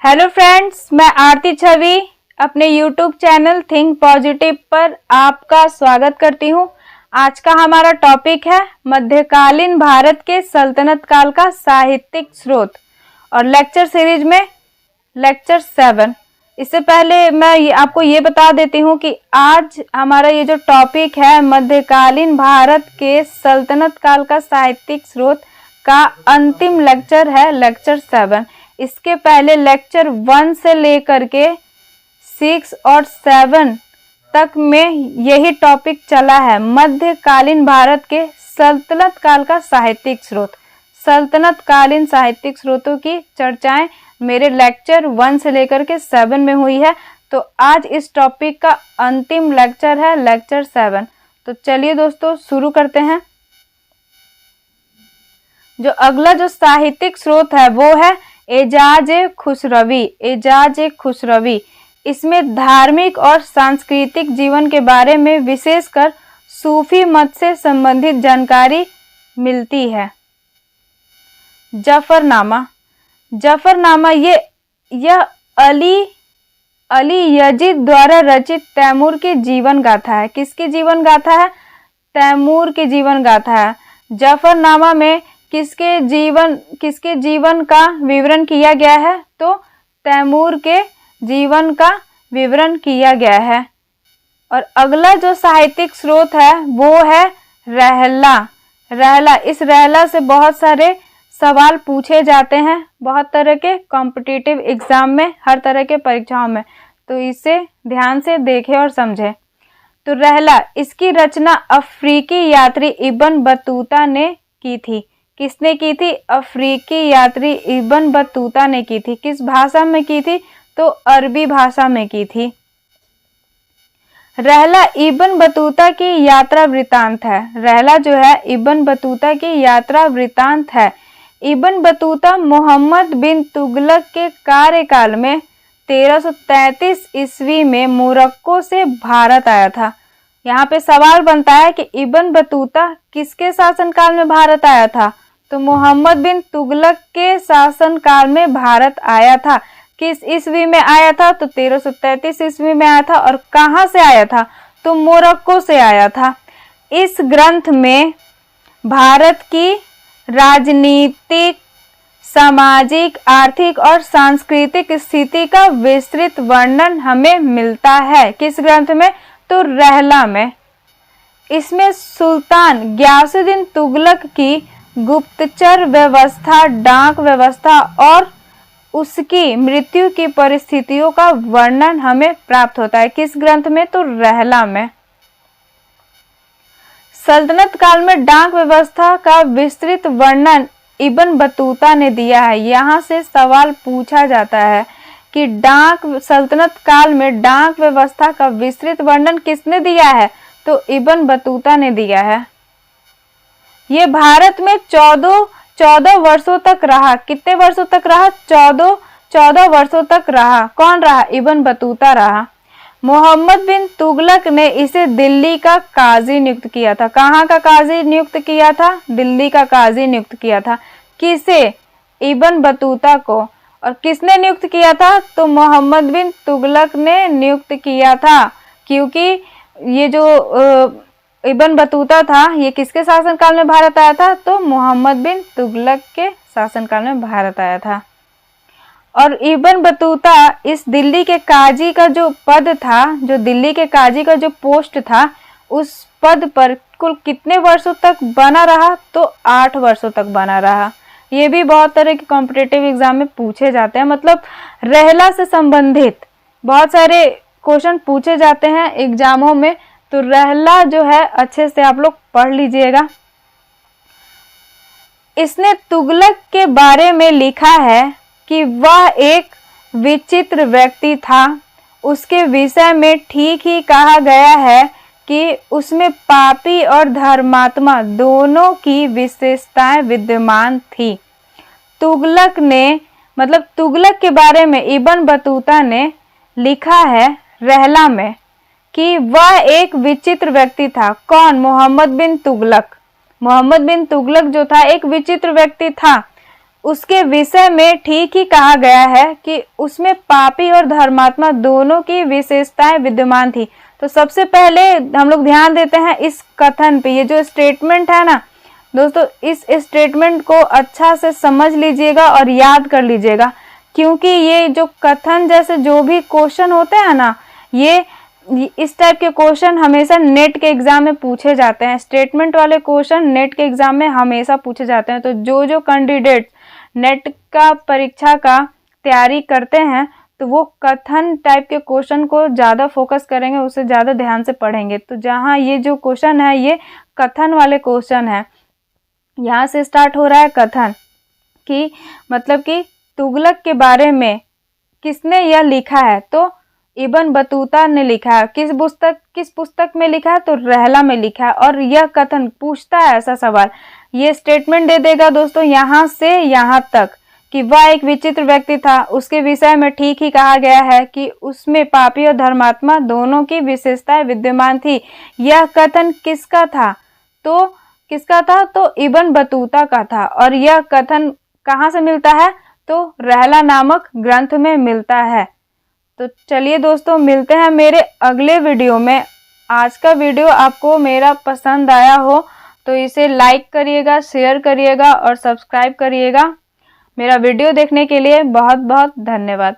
Hello friends, मैं आरती छवि अपने YouTube channel think positive पर आपका स्वागत करती हूं। आज का हमारा टॉपिक है मध्यकालीन भारत के सल्तनत काल का साहित्यिक स्रोत और लेक्चर सीरीज में लेक्चर 7। इससे पहले मैं आपको ये बता देती हूं कि आज हमारा ये जो टॉपिक है मध्यकालीन भारत के सल्तनत काल का साहित्यिक स्रोत का अंतिम लेक्चर है लेक्चर 7। इसके पहले लेक्चर 1 से लेकर के 6 और 7 तक में यही टॉपिक चला है, मध्यकालीन भारत के सल्तनत काल का साहित्यिक स्रोत। सल्तनत कालीन साहित्यिक स्रोतों की चर्चाएं मेरे लेक्चर 1 से लेकर के 7 में हुई है, तो आज इस टॉपिक का अंतिम लेक्चर है लेक्चर 7। तो चलिए दोस्तों शुरू करते हैं। जो अगला जो साहित्यिक स्रोत है वो है एजाज खुसरवी। इसमें धार्मिक और सांस्कृतिक जीवन के बारे में विशेषकर सूफी मत से संबंधित जानकारी मिलती है। जफरनामा यह अली यजीद द्वारा रचित तैमूर की जीवन गाथा है। किसकी जीवन गाथा है? तैमूर की जीवन गाथा है। जफरनामा में किसके जीवन का विवरण किया गया है? तो तैमूर के जीवन का विवरण किया गया है। और अगला जो साहित्यिक स्रोत है वो है रहला। इस रहला से बहुत सारे सवाल पूछे जाते हैं, बहुत तरह के कॉम्पिटिटिव एग्जाम में, हर तरह के परीक्षाओं में, तो इसे ध्यान से देखें और समझें। तो रहला, इसकी रचना अफ्रीकी यात्री इब्न बतूता ने की थी। किसने की थी? अफ्रीकी यात्री इब्न बतूता ने की थी। किस भाषा में की थी? तो अरबी भाषा में की थी। रहला इब्न बतूता की यात्रा वृतांत है। रहला जो है इब्न बतूता की यात्रा वृतांत है। इब्न बतूता मोहम्मद बिन तुगलक के कार्यकाल में 1333 ईस्वी में मोरक्को से भारत आया था। यहाँ पे सवाल बनता है कि इब्न बतूता किसके शासनकाल में भारत आया था? तो मोहम्मद बिन तुगलक के शासनकाल में भारत आया था। किस ईस्वी में आया था? तो 1333 ईस्वी में आया था। और कहाँ से आया था? तो मोरक्को से आया था। इस ग्रंथ में भारत की राजनीतिक, सामाजिक, आर्थिक और सांस्कृतिक स्थिति का विस्तृत वर्णन हमें मिलता है। किस ग्रंथ में? तो रहला में। इसमें सुल्तान गियासुद्दीन तुगलक की गुप्तचर व्यवस्था, डाक व्यवस्था और उसकी मृत्यु की परिस्थितियों का वर्णन हमें प्राप्त होता है। किस ग्रंथ में? तो रहला में। सल्तनत काल में डाक व्यवस्था का विस्तृत वर्णन इब्न बतूता ने दिया है। यहाँ से सवाल पूछा जाता है कि सल्तनत काल में डाक व्यवस्था का विस्तृत वर्णन किसने दिया है? तो इब्न बतूता ने दिया है। ये भारत में 14 वर्षों तक रहा। कितने वर्षों तक रहा? 14 वर्षों तक रहा। कौन रहा? इब्न बतूता रहा। मोहम्मद बिन तुगलक ने इसे दिल्ली का काजी नियुक्त किया था। कहाँ का काजी नियुक्त किया था? दिल्ली का काजी नियुक्त किया था। किसे? इब्न बतूता को। और किसने नियुक्त किया था? तो मोहम्मद बिन तुगलक ने नियुक्त किया था। क्योंकि ये जो इब्न बतूता था, ये किसके शासनकाल में भारत आया था? तो मोहम्मद बिन तुगलक के शासनकाल में भारत आया था। और इब्न बतूता इस दिल्ली के काजी का जो पद था, जो दिल्ली के काजी का जो पोस्ट था, उस पद पर कुल कितने वर्षों तक बना रहा? तो 8 वर्षों तक बना रहा। ये भी बहुत तरह के कॉम्पिटिटिव एग्जाम में पूछे जाते हैं। मतलब रहला से संबंधित बहुत सारे क्वेश्चन पूछे जाते हैं एग्जामों में, तो रहला जो है अच्छे से आप लोग पढ़ लीजिएगा। इसने तुगलक के बारे में लिखा है कि वह एक विचित्र व्यक्ति था। उसके विषय में ठीक ही कहा गया है कि उसमें पापी और धर्मात्मा दोनों की विशेषताएं विद्यमान थी। तुगलक के बारे में इब्न बतूता ने लिखा है रहला में कि वह एक विचित्र व्यक्ति था। कौन? मोहम्मद बिन तुगलक। मोहम्मद बिन तुगलक जो था एक विचित्र व्यक्ति था। उसके विषय में ठीक ही कहा गया है कि उसमें पापी और धर्मात्मा दोनों की विशेषताएं विद्यमान थी। तो सबसे पहले हम लोग ध्यान देते हैं इस कथन पे। ये जो स्टेटमेंट है ना दोस्तों, इस स्टेटमेंट को अच्छा से समझ लीजिएगा और याद कर लीजिएगा, क्योंकि ये जो कथन जैसे जो भी क्वेश्चन होते हैं ना, ये इस टाइप के क्वेश्चन हमेशा नेट के एग्जाम में पूछे जाते हैं। स्टेटमेंट वाले क्वेश्चन नेट के एग्जाम में हमेशा पूछे जाते हैं। तो जो कैंडिडेट नेट का परीक्षा का तैयारी करते हैं तो वो कथन टाइप के क्वेश्चन को ज़्यादा फोकस करेंगे, उसे ज़्यादा ध्यान से पढ़ेंगे। तो जहाँ ये जो क्वेश्चन है ये कथन वाले क्वेश्चन है। यहाँ से स्टार्ट हो रहा है कथन कि मतलब कि तुगलक के बारे में किसने यह लिखा है? तो इब्न बतूता ने लिखा है। किस पुस्तक में लिखा है? तो रहला में लिखा है। और यह कथन पूछता है ऐसा सवाल, ये स्टेटमेंट दे देगा दोस्तों यहाँ से यहाँ तक कि वह एक विचित्र व्यक्ति था। उसके विषय में ठीक ही कहा गया है कि उसमें पापी और धर्मात्मा दोनों की विशेषताएं विद्यमान थी। यह कथन किसका था? तो इब्न बतूता का था। और यह कथन कहाँ से मिलता है? तो रहला नामक ग्रंथ में मिलता है। तो चलिए दोस्तों, मिलते हैं मेरे अगले वीडियो में। आज का वीडियो आपको मेरा पसंद आया हो तो इसे लाइक करिएगा, शेयर करिएगा और सब्सक्राइब करिएगा। मेरा वीडियो देखने के लिए बहुत बहुत धन्यवाद।